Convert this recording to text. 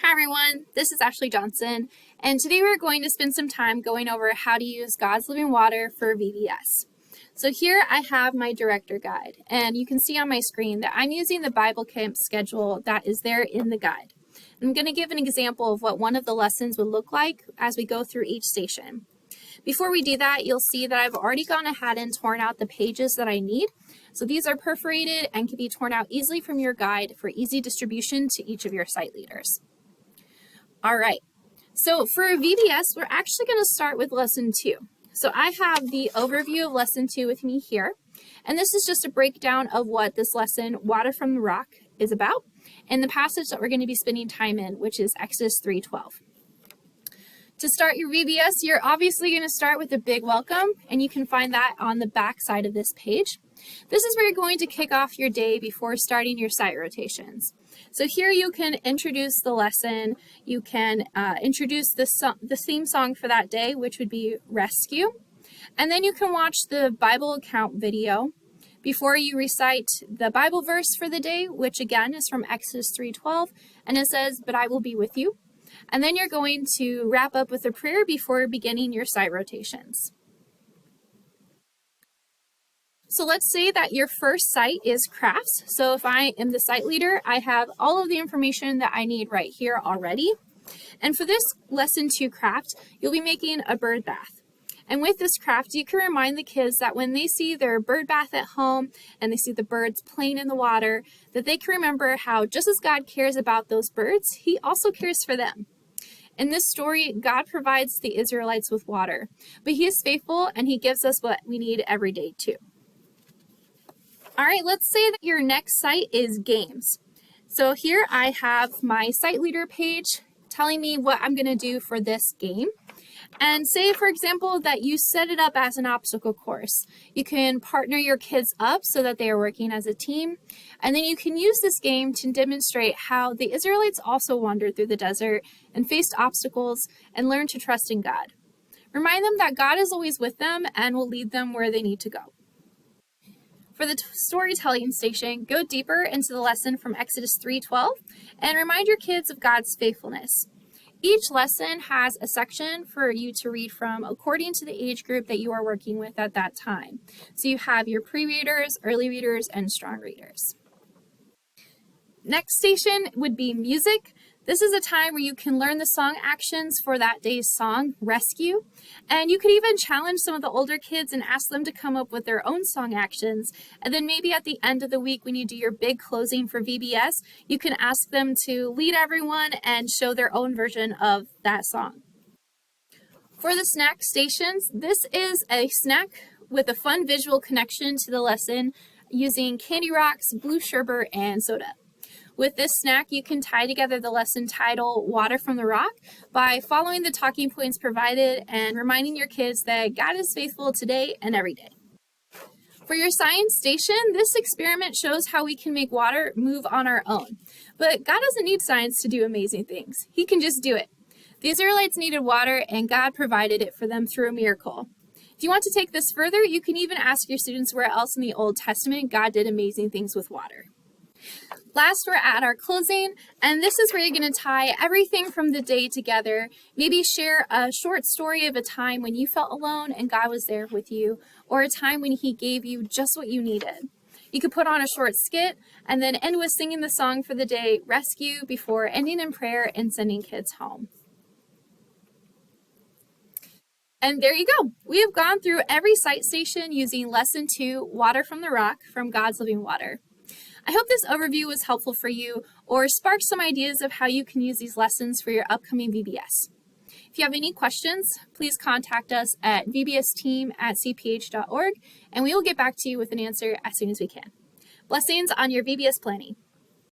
Hi everyone, this is Ashley Johnson, and today we're going to spend some time going over how to use God's living water for VBS. So here I have my director guide, and you can see on my screen that I'm using the Bible camp schedule that is there in the guide. I'm going to give an example of what one of the lessons would look like as we go through each station. Before we do that, you'll see that I've already gone ahead and torn out the pages that I need. So these are perforated and can be torn out easily from your guide for easy distribution to each of your site leaders. All right, so for VBS, we're actually going to start with lesson 2. So I have the overview of lesson 2 with me here, and this is just a breakdown of what this lesson, Water from the Rock, is about, and the passage that we're going to be spending time in, which is Exodus 3:12. To start your VBS, you're obviously going to start with a big welcome, and you can find that on the back side of this page. This is where you're going to kick off your day before starting your site rotations. So here you can introduce the lesson, you can introduce the theme song for that day, which would be Rescue, and then you can watch the Bible account video before you recite the Bible verse for the day, which again is from Exodus 3:12, and it says, "But I will be with you." And then you're going to wrap up with a prayer before beginning your site rotations. So let's say that your first site is crafts. So if I am the site leader, I have all of the information that I need right here already. And for this lesson 2 craft, you'll be making a bird bath. And with this craft, you can remind the kids that when they see their bird bath at home and they see the birds playing in the water, that they can remember how just as God cares about those birds, He also cares for them. In this story, God provides the Israelites with water, but He is faithful and He gives us what we need every day too. All right, let's say that your next site is games. So here I have my site leader page telling me what I'm going to do for this game. And say, for example, that you set it up as an obstacle course. You can partner your kids up so that they are working as a team. And then you can use this game to demonstrate how the Israelites also wandered through the desert and faced obstacles and learned to trust in God. Remind them that God is always with them and will lead them where they need to go. For the storytelling station, go deeper into the lesson from Exodus 3:12 and remind your kids of God's faithfulness. Each lesson has a section for you to read from according to the age group that you are working with at that time. So you have your pre-readers, early readers, and strong readers. Next station would be music. This is a time where you can learn the song actions for that day's song, Rescue. And you could even challenge some of the older kids and ask them to come up with their own song actions. And then maybe at the end of the week when you do your big closing for VBS, you can ask them to lead everyone and show their own version of that song. For the snack stations, this is a snack with a fun visual connection to the lesson using candy rocks, blue sherbet, and soda. With this snack, you can tie together the lesson title, Water from the Rock, by following the talking points provided and reminding your kids that God is faithful today and every day. For your science station, this experiment shows how we can make water move on our own. But God doesn't need science to do amazing things. He can just do it. The Israelites needed water, and God provided it for them through a miracle. If you want to take this further, you can even ask your students where else in the Old Testament God did amazing things with water. Last, we're at our closing, and this is where you're going to tie everything from the day together. Maybe share a short story of a time when you felt alone and God was there with you, or a time when He gave you just what you needed. You could put on a short skit and then end with singing the song for the day, Rescue, before ending in prayer and sending kids home. And there you go. We have gone through every site station using Lesson 2, Water from the Rock, from God's Living Water. I hope this overview was helpful for you or sparked some ideas of how you can use these lessons for your upcoming VBS. If you have any questions, please contact us at vbsteam@cph.org, and we will get back to you with an answer as soon as we can. Blessings on your VBS planning.